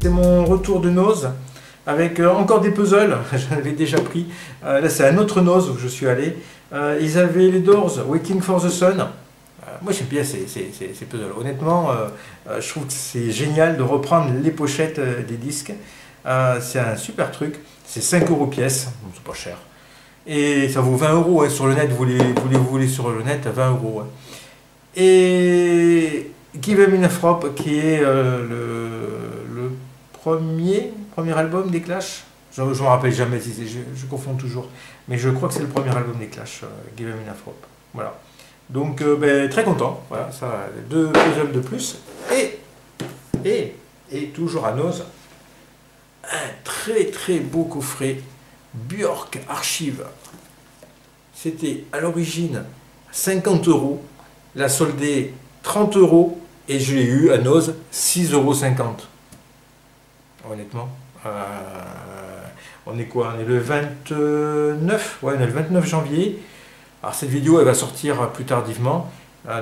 C'est mon retour de Nose avec encore des puzzles, j'en avais déjà pris. Là c'est un autre Nose où je suis allé. Ils avaient les Doors, Waiting for the Sun. Moi j'aime bien ces puzzles. Honnêtement, je trouve que c'est génial de reprendre les pochettes des disques. C'est un super truc. C'est 5 € pièce, c'est pas cher. Et ça vaut 20 € hein, sur le net, vous voulez sur le net, 20 €. Hein. Et Give Em Enough Rope, qui est le premier album des Clash. Je ne me rappelle jamais, je confonds toujours. Mais je crois que c'est le premier album des Clash, Give Em Enough Rope. Voilà. Donc, très content. Voilà, ça, 2 puzzles de plus. Et toujours à Nose, un très beau coffret Björk Archive. C'était à l'origine 50 €. La soldée 30 € et je l'ai eu à Nose 6,50 €. Honnêtement, on est quoi? On est le 29, ouais, on est le 29 janvier. Alors cette vidéo elle va sortir plus tardivement,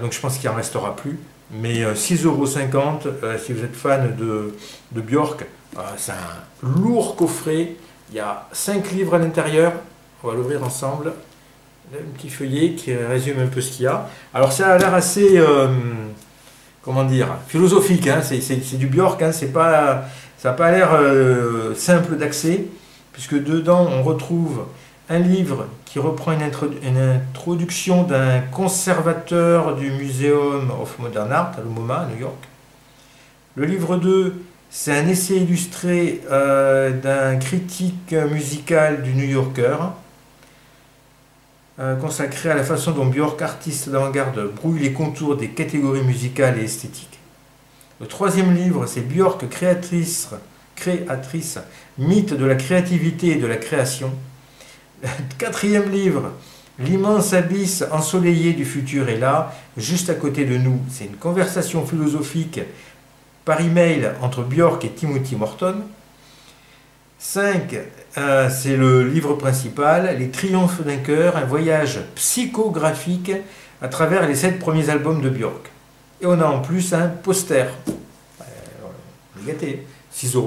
donc je pense qu'il en restera plus. Mais 6,50 € si vous êtes fan de Björk, c'est un lourd coffret. Il y a 5 livres à l'intérieur. On va l'ouvrir ensemble. Un petit feuillet qui résume un peu ce qu'il y a. Alors ça a l'air assez, comment dire, philosophique. Hein. C'est du Björk, hein. Ça n'a pas l'air simple d'accès, puisque dedans on retrouve un livre qui reprend une introduction d'un conservateur du Museum of Modern Art à l'MoMA à New York. Le livre 2, c'est un essai illustré d'un critique musical du New Yorker, consacré à la façon dont Björk, artiste d'avant-garde, brouille les contours des catégories musicales et esthétiques. Le 3e livre, c'est Björk, créatrice, mythe de la créativité et de la création. Le 4e livre, l'immense abysse ensoleillé du futur est là, juste à côté de nous. C'est une conversation philosophique par email entre Björk et Timothy Morton. 5, c'est le livre principal, Les Triomphes d'un cœur, un voyage psychographique à travers les 7 premiers albums de Björk. Et on a en plus un poster. On est gâté, 6,50 €.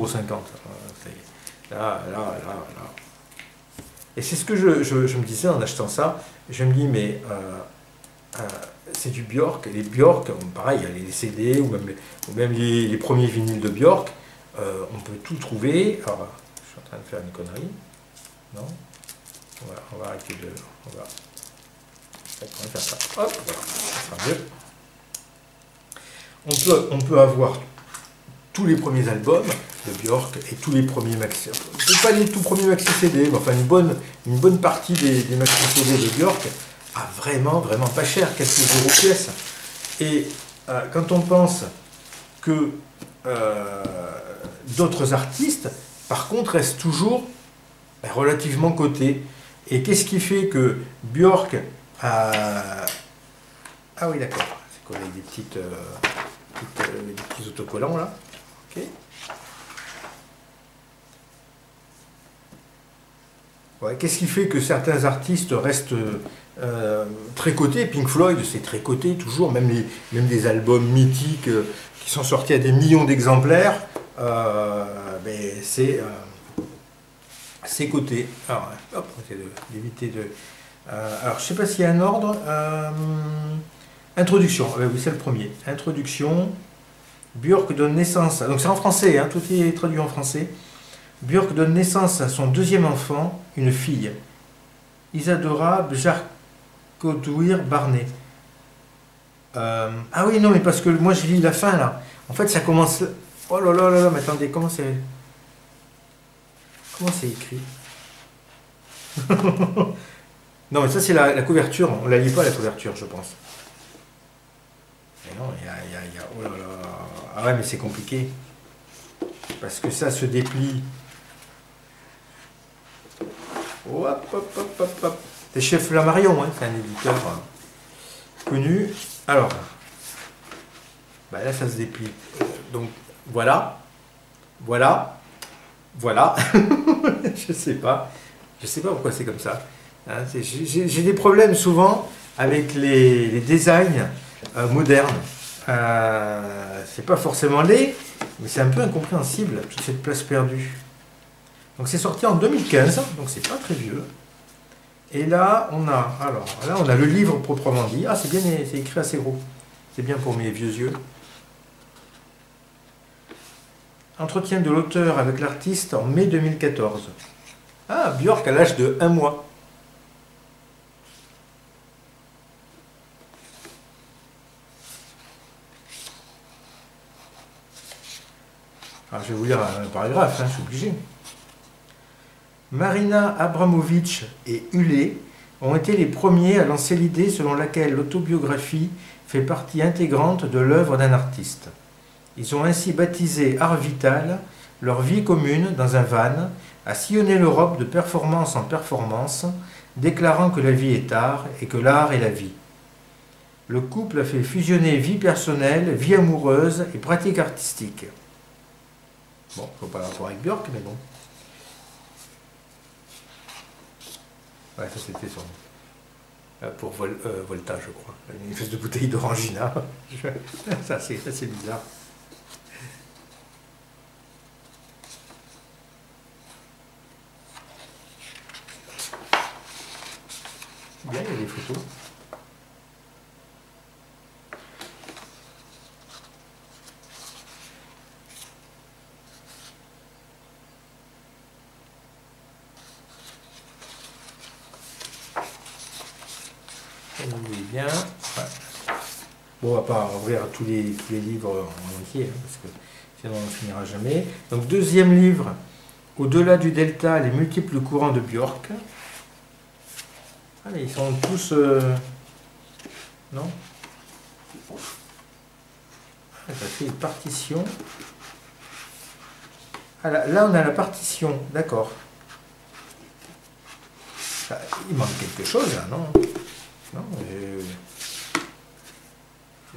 Là. Et c'est ce que je me disais en achetant ça. Je me dis, mais c'est du Björk. Les Björk, pareil, il y a les CD ou même les premiers vinyles de Björk. On peut tout trouver. Alors, je suis en train de faire une connerie. Non, on va arrêter de... On va faire ça. Hop, voilà, ça sera mieux. On peut avoir tous les premiers albums de Björk et tous les premiers maxi... Peut-être pas les tout premiers maxi CD, mais enfin une bonne partie des maxi CD de Björk à vraiment pas cher, quelques € pièce. Et quand on pense que d'autres artistes, par contre, restent toujours relativement cotés. Et qu'est-ce qui fait que Björk a... Ah oui, d'accord, c'est collé avec des petits autocollants là. Ok. Ouais, qu'est-ce qui fait que certains artistes restent très cotés? Pink Floyd, c'est très coté toujours, même des albums mythiques qui sont sortis à des millions d'exemplaires, c'est coté. Alors, hop, on va essayer d'éviter de... alors, je ne sais pas s'il y a un ordre. Introduction, oui, c'est le premier. Introduction. Björk donne naissance, donc c'est en français, hein, tout est traduit en français. Björk donne naissance à son 2e enfant, une fille, Isadora Bjarkodóttir Barney. Ah oui, non, mais parce que moi je lis la fin là. En fait, ça commence. Oh là là là là, mais attendez, comment c'est écrit? Non, mais ça c'est la couverture, on la lit pas la couverture, je pense. Mais non, il y a... Oh là là. Ah ouais, mais c'est compliqué. Parce que ça se déplie. Hop, hop, hop, hop, hop. C'est Chef Flammarion, hein, c'est un éditeur connu. Alors, là ça se déplie. Donc voilà. Je sais pas pourquoi c'est comme ça. Hein, j'ai des problèmes souvent avec les designs modernes. C'est pas forcément laid, Mais c'est un peu incompréhensible, toute cette place perdue. Donc c'est sorti en 2015, donc c'est pas très vieux. Et là, on a le livre proprement dit. Ah, c'est bien, c'est écrit assez gros. C'est bien pour mes vieux yeux. Entretien de l'auteur avec l'artiste en mai 2014. Ah, Björk à l'âge de 1 mois. Alors, je vais vous lire un paragraphe, hein, je suis obligé. Marina Abramovic et Ullé ont été les premiers à lancer l'idée selon laquelle l'autobiographie fait partie intégrante de l'œuvre d'un artiste. Ils ont ainsi baptisé Art Vital leur vie commune dans un van, à sillonner l'Europe de performance en performance, déclarant que la vie est art et que l'art est la vie. Le couple a fait fusionner vie personnelle, vie amoureuse et pratique artistique. Bon, il ne faut pas l'avoir avec Björk, mais bon. Ouais, ça c'était son... pour Volta, je crois. Une espèce de bouteille d'orangina. Ça c'est bizarre. Bien, il y a des photos. Bien. Ouais. Bon, on va pas ouvrir tous les livres en entier, hein, parce que sinon on ne finira jamais. Donc, deuxième livre, Au-delà du delta, les multiples courants de Björk. Ah, mais ils sont tous... non, ça fait une partition. Ah, là, on a la partition, d'accord. Ah, il manque quelque chose, là, non? Non,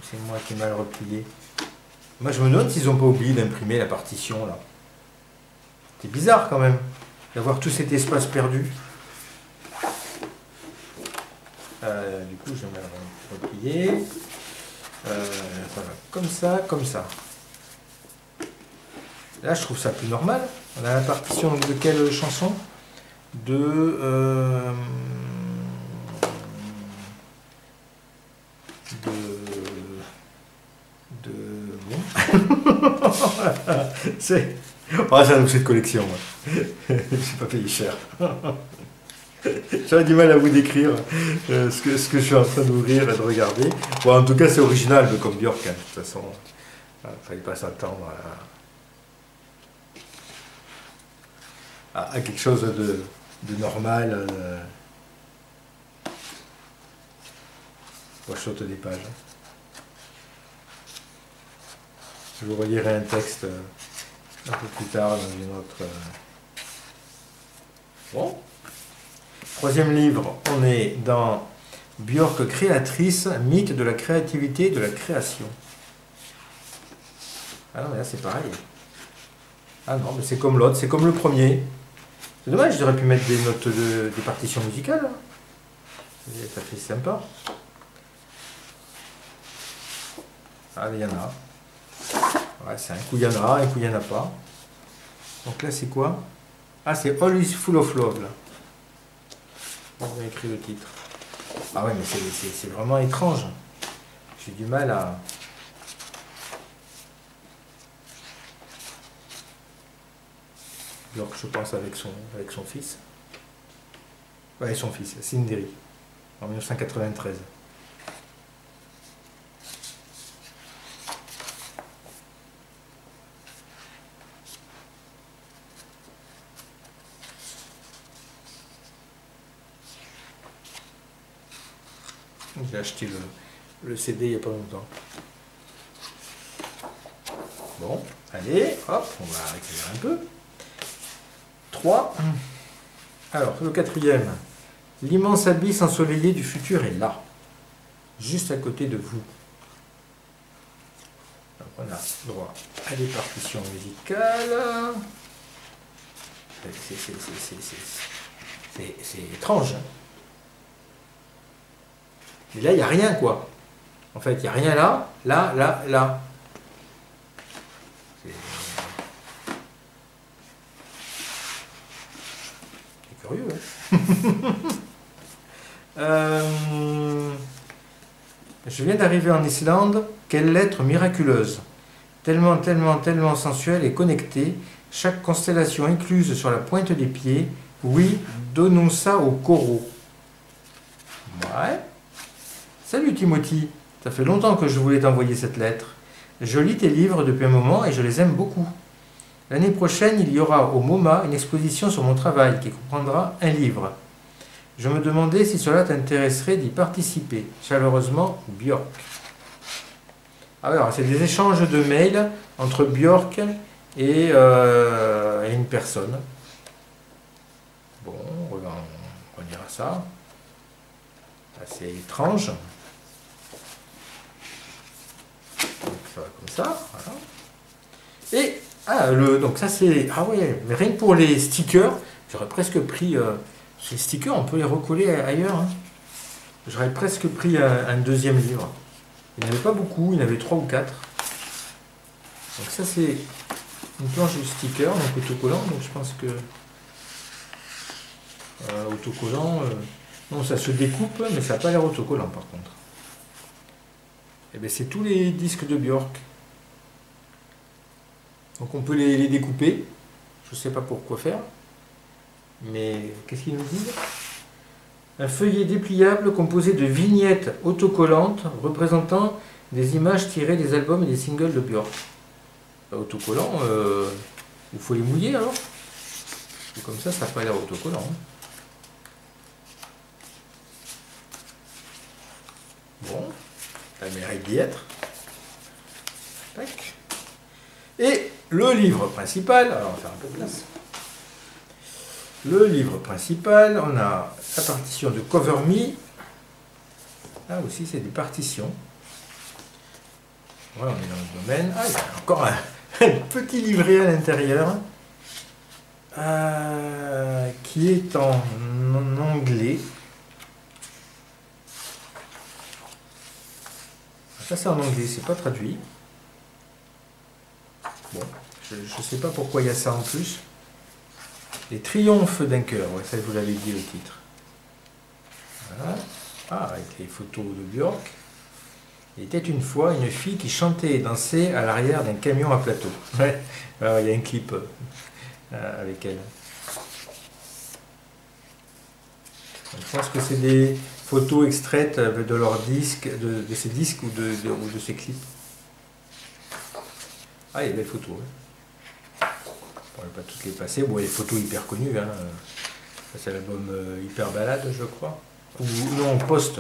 c'est moi qui ai mal replié. Moi, je me demande s'ils n'ont pas oublié d'imprimer la partition, là. C'est bizarre, quand même, d'avoir tout cet espace perdu. Du coup, je vais mal replier. Ça va comme ça, comme ça. Là, je trouve ça plus normal. On a la partition de quelle chanson? De bon. C'est... Oh, c'est un objet de collection. Je ne suis pas payé cher. J'aurais du mal à vous décrire ce que je suis en train d'ouvrir et de regarder. Bon, en tout cas, c'est original, mais comme Björk, hein, de toute façon. Il ne fallait pas s'attendre à quelque chose de normal. Je saute des pages. Je vous relirai un texte un peu plus tard dans une autre... Bon. Troisième livre, on est dans Björk créatrice, mythe de la créativité et de la création. Ah non, mais là c'est pareil. Ah non, mais c'est comme l'autre, c'est comme le premier. C'est dommage, j'aurais pu mettre des notes des partitions musicales. Ça fait sympa. Ah, mais il y en a. Ouais, c'est un coup il y en a, un coup il n'y en a pas. Donc là c'est quoi? Ah, c'est All is Full of Love là. On a écrit le titre. Ah ouais, mais c'est vraiment étrange. J'ai du mal à... Alors que je pense avec son fils. Ouais, son fils, Sinderi, en 1993. J'ai acheté le CD il n'y a pas longtemps. Bon, allez, hop, on va accélérer un peu. 3. Alors, le quatrième. L'immense abysse ensoleillé du futur est là, juste à côté de vous. Donc, on a droit à des partitions musicales. C'est étrange. Hein. Mais là, il n'y a rien, quoi. En fait, il n'y a rien là, là. curieux, hein. Je viens d'arriver en Islande. Quelle lettre miraculeuse! Tellement, tellement, tellement sensuelle et connectée. Chaque constellation incluse sur la pointe des pieds. Oui, donnons ça au coraux. Ouais. Salut Timothy. Ça fait longtemps que je voulais t'envoyer cette lettre. Je lis tes livres depuis un moment et je les aime beaucoup. L'année prochaine, il y aura au MoMA une exposition sur mon travail qui comprendra un livre. Je me demandais si cela t'intéresserait d'y participer. Chaleureusement, Björk. Alors, c'est des échanges de mails entre Björk et une personne. Bon, on dira ça. Assez étrange. Donc, ça va comme ça, voilà. Et, donc ça c'est... Ah ouais, mais rien que pour les stickers, j'aurais presque pris... ces stickers, on peut les recoller ailleurs, hein. J'aurais presque pris un deuxième livre. Il n'y en avait pas beaucoup, il y en avait 3 ou 4. Donc ça c'est une planche de stickers, donc autocollant, donc je pense que... autocollant... non, ça se découpe, mais ça n'a pas l'air autocollant par contre. Et bien c'est tous les disques de Björk. Donc on peut les découper. Je ne sais pas pourquoi faire. Mais qu'est-ce qu'ils nous disent? Un feuillet dépliable composé de vignettes autocollantes représentant des images tirées des albums et des singles de Björk. Autocollant, il faut les mouiller alors. Et comme ça n'a pas l'air autocollant, hein. Bon, ça mérite d'y être. Tac. Et le livre principal, alors on va faire un peu de place. Le livre principal, on a la partition de Cover Me. Là aussi, c'est des partitions. Voilà, on est dans le domaine. Ah, il y a encore un petit livret à l'intérieur qui est en anglais. Ça, c'est en anglais, c'est pas traduit. Bon, je ne sais pas pourquoi il y a ça en plus. Les triomphes d'un cœur, ouais, ça je vous l'avais dit au titre. Voilà. Ah, avec les photos de Björk. Il était une fois une fille qui chantait et dansait à l'arrière d'un camion à plateau. Ouais. Alors, il y a un clip avec elle. Je pense que c'est des photos extraites de leurs disques, de ces disques ou de ces clips. Ah, il y a des photos. Hein. On ne va pas toutes les passer. Bon, il y a des photos hyper connues. Hein. Ça, c'est l'album Hyper Balade, je crois. Ou non, Post.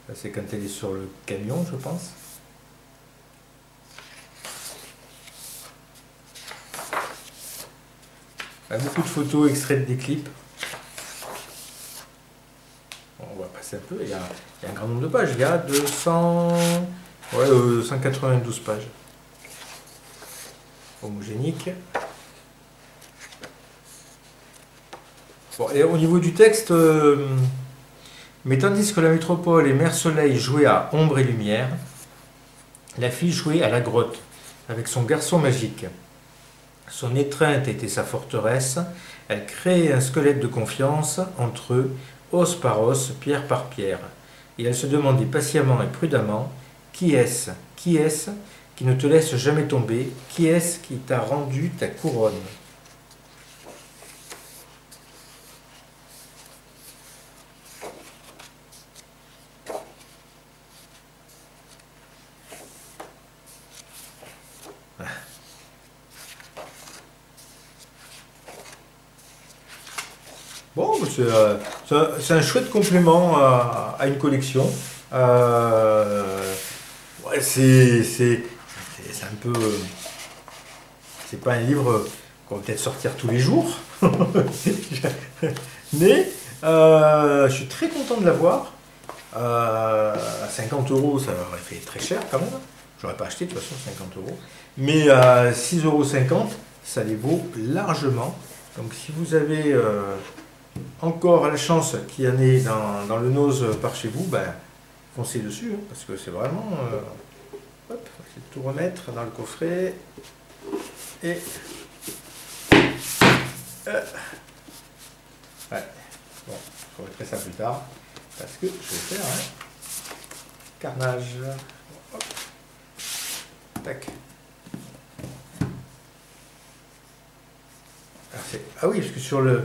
Ça, c'est quand elle est sur le camion, je pense. Il y a beaucoup de photos extraites des clips. Bon, on va passer un peu. Il y a un grand nombre de pages. Il y a 192 pages. Homogénique. Bon, et au niveau du texte, mais tandis que la métropole et Mère Soleil jouaient à ombre et lumière, la fille jouait à la grotte avec son garçon magique. Son étreinte était sa forteresse. Elle créait un squelette de confiance entre eux, os par os, pierre par pierre. Et elle se demandait patiemment et prudemment: qui est-ce qui ne te laisse jamais tomber? Qui est-ce qui t'a rendu ta couronne? Bon, c'est un chouette complément à une collection. Ouais, c'est un peu... c'est pas un livre qu'on va peut-être sortir tous les jours. Mais je suis très content de l'avoir. À 50 €, ça aurait fait très cher quand même. J'aurais pas acheté de toute façon 50 €. Mais à 6,50 €, ça les vaut largement. Donc si vous avez... encore la chance qu'il y en ait dans le nose par chez vous, ben, foncez dessus, hein, parce que c'est vraiment... hop, je vais tout remettre dans le coffret. Et Ouais. Bon, je remettrai ça plus tard. Parce que je vais faire un carnage. Hop. Tac. Ah oui, parce que sur le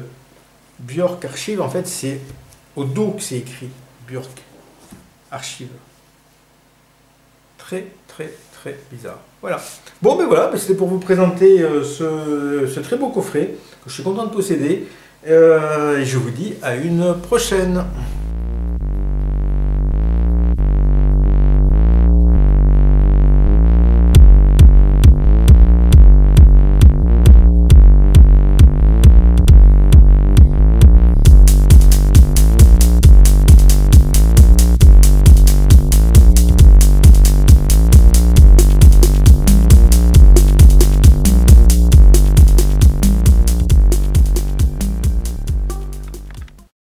Björk Archive, en fait, c'est au dos que c'est écrit Björk Archive. Très, très, très bizarre. Voilà. Bon, ben voilà, c'était pour vous présenter ce très beau coffret que je suis content de posséder. Et je vous dis à une prochaine.